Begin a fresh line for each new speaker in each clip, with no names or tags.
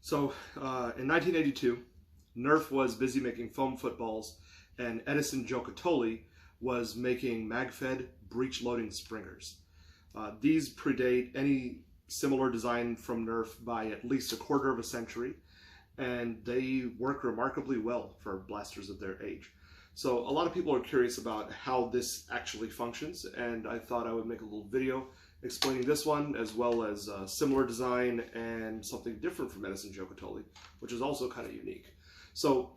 So in 1982, Nerf was busy making foam footballs, and Edison Giocattoli was making mag-fed breech-loading springers. These predate any similar design from Nerf by at least a quarter of a century, and they work remarkably well for blasters of their age. So a lot of people are curious about how this actually functions, and I thought I would make a little video explaining this one, as well as a similar design and something different from Edison Giocattoli, which is also kind of unique. So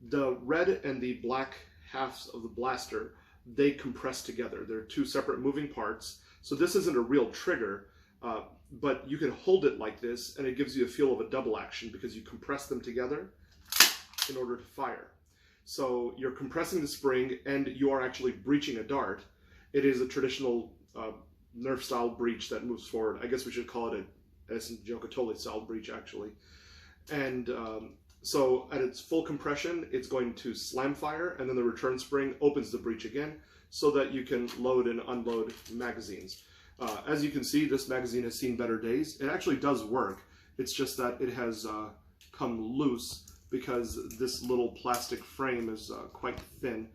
the red and the black halves of the blaster, they compress together. They're two separate moving parts. So this isn't a real trigger, but you can hold it like this, and it gives you a feel of a double action because you compress them together in order to fire. So you're compressing the spring, and you are actually breaching a dart. It is a traditional Nerf style breach that moves forward. I guess we should call it an Edison Giocattoli style breach, actually. And so at its full compression, it's going to slam fire, and then the return spring opens the breech again so that you can load and unload magazines. As you can see, this magazine has seen better days. It actually does work. It's just that it has come loose because this little plastic frame is quite thin,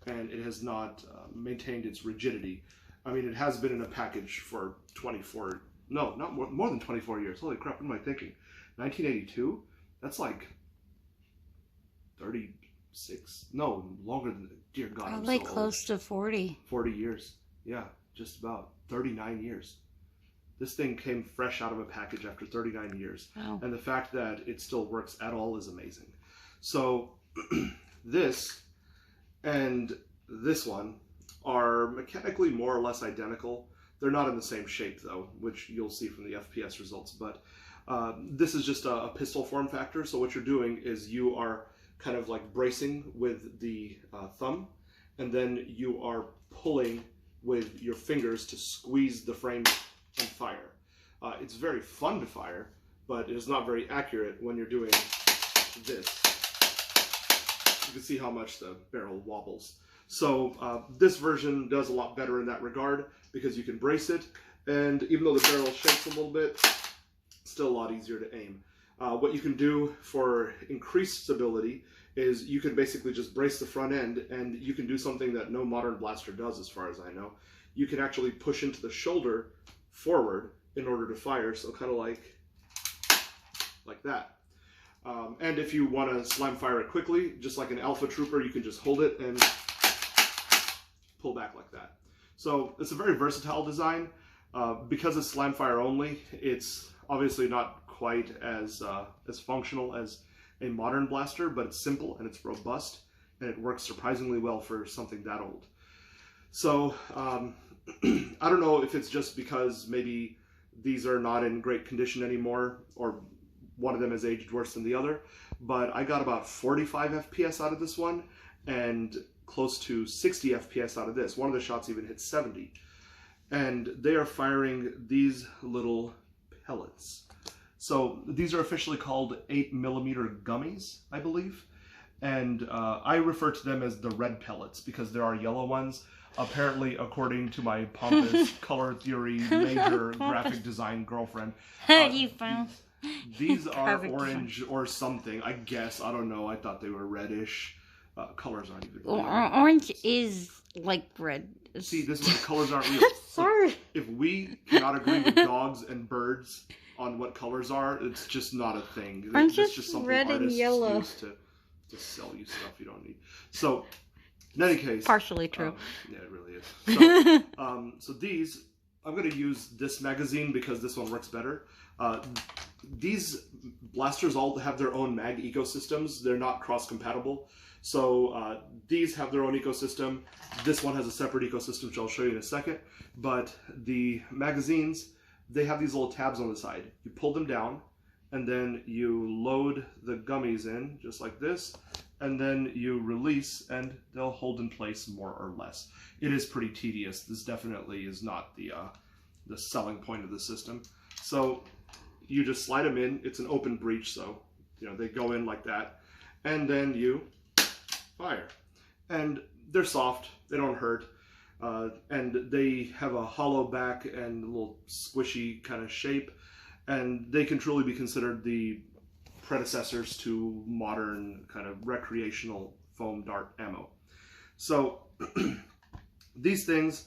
and it has not maintained its rigidity. I mean, it has been in a package for 24, no, not more than 24 years. Holy crap, what am I thinking? 1982? That's like 36, no, longer than, dear God,
probably
I'm so
close
old.
to 40.
40 years, yeah, just about 39 years. This thing came fresh out of a package after 39 years.
Wow.
And the fact that it still works at all is amazing. So this and this one are mechanically more or less identical. They're not in the same shape though, which you'll see from the FPS results, but this is just a pistol form factor. So what you're doing is you are kind of like bracing with the thumb, and then you are pulling with your fingers to squeeze the frame and fire. It's very fun to fire, but it is not very accurate when you're doing this. You can see how much the barrel wobbles. So this version does a lot better in that regard because you can brace it, and even though the barrel shakes a little bit, still a lot easier to aim. What you can do for increased stability is you can basically just brace the front end, and you can do something that no modern blaster does as far as I know. You can actually push into the shoulder forward in order to fire, so kind of like that. And if you want to slam fire it quickly, just like an Alpha Trooper, you can just hold it and pull back like that. So it's a very versatile design. Because it's slam fire only, it's obviously not quite as functional as a modern blaster, but it's simple and it's robust, and it works surprisingly well for something that old. So I don't know if it's just because maybe these are not in great condition anymore, or one of them has aged worse than the other, but I got about 45 FPS out of this one, and close to 60 FPS out of this. One of the shots even hit 70. And they are firing these little pellets. So these are officially called 8mm gummies, I believe. And I refer to them as the red pellets because there are yellow ones. Apparently, according to my pompous color theory major graphic design girlfriend,
You found
these are orange or something, I guess. I don't know. I thought they were reddish. Colors aren't even real.
Orange is like red.
See, this is why the colors aren't real.
Sorry.
If we cannot agree with dogs and birds on what colors are, it's just not a thing.
Orange
It's
is
just something
red and
artists
yellow.
use to sell you stuff you don't need. So, in any case,
Partially true.
Yeah, it really is. So, so these, I'm going to use this magazine because this one works better. These blasters all have their own mag ecosystems. They're not cross-compatible. So these have their own ecosystem. This one has a separate ecosystem, which I'll show you in a second. But the magazines, they have these little tabs on the side. You pull them down, and then you load the gummies in, just like this, and then you release, and they'll hold in place more or less. It is pretty tedious. This definitely is not the selling point of the system. So you just slide them in. It's an open breech, so they go in like that, and then you fire. And they're soft, they don't hurt, and they have a hollow back and a little squishy kind of shape, and they can truly be considered the predecessors to modern kind of recreational foam dart ammo. So these things,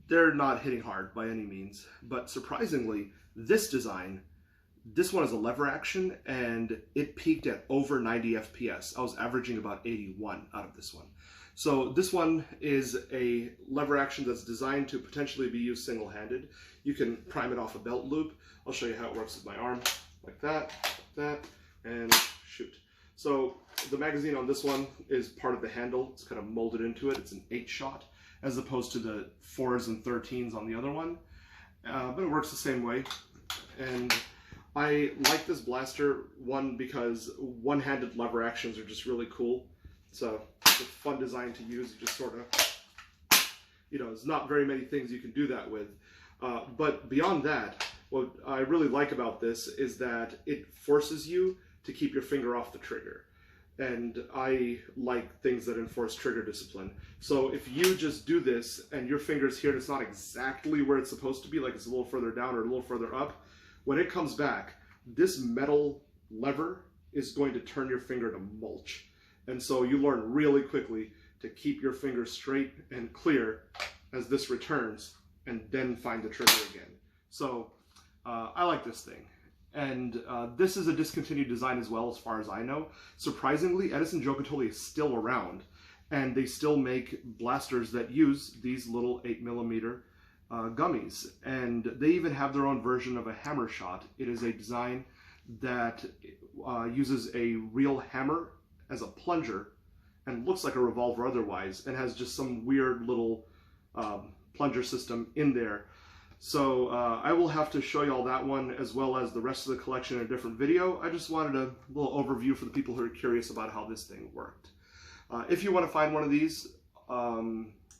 they're not hitting hard by any means, but surprisingly, this design, this one is a lever action, and it peaked at over 90 FPS. I was averaging about 81 out of this one. So this one is a lever action that's designed to potentially be used single-handed. You can prime it off a belt loop. I'll show you how it works with my arm, like that, and shoot. So the magazine on this one is part of the handle. It's kind of molded into it. It's an 8-shot, as opposed to the 4s and 13s on the other one. But it works the same way. And I like this blaster, one, because one-handed lever actions are just really cool. So it's a fun design to use. You just sort of, you know, there's not very many things you can do that with. But beyond that, what I really like about this is that it forces you to keep your finger off the trigger. And I like things that enforce trigger discipline. So if you just do this and your finger's here and it's not exactly where it's supposed to be, like it's a little further down or a little further up, when it comes back, this metal lever is going to turn your finger to mulch. And so you learn really quickly to keep your finger straight and clear as this returns, and then find the trigger again. So I like this thing. And this is a discontinued design as well, as far as I know. Surprisingly, Edison Giocattoli is still around, and they still make blasters that use these little 8mm gummies. And they even have their own version of a hammer shot. It is a design that uses a real hammer as a plunger and looks like a revolver otherwise, and has just some weird little plunger system in there. So I will have to show you all that one, as well as the rest of the collection in a different video. I just wanted a little overview for the people who are curious about how this thing worked. If you want to find one of these,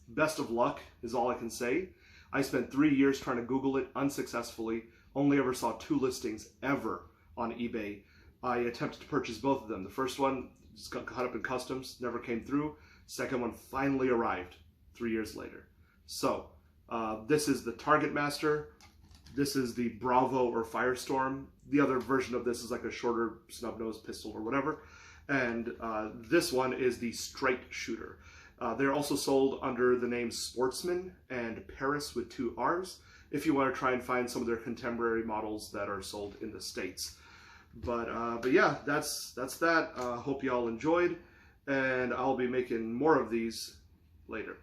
best of luck is all I can say. I spent 3 years trying to Google it unsuccessfully. Only ever saw 2 listings ever on eBay. I attempted to purchase both of them. The first one just got caught up in customs, never came through. Second one finally arrived 3 years later. So this is the Target Master. This is the Bravo or Firestorm. The other version of this is like a shorter snub-nosed pistol or whatever. And this one is the Straight Shooter. They're also sold under the names Sportsman and Paris with 2 R's, if you want to try and find some of their contemporary models that are sold in the States. But yeah, that's that. Hope you all enjoyed, and I'll be making more of these later.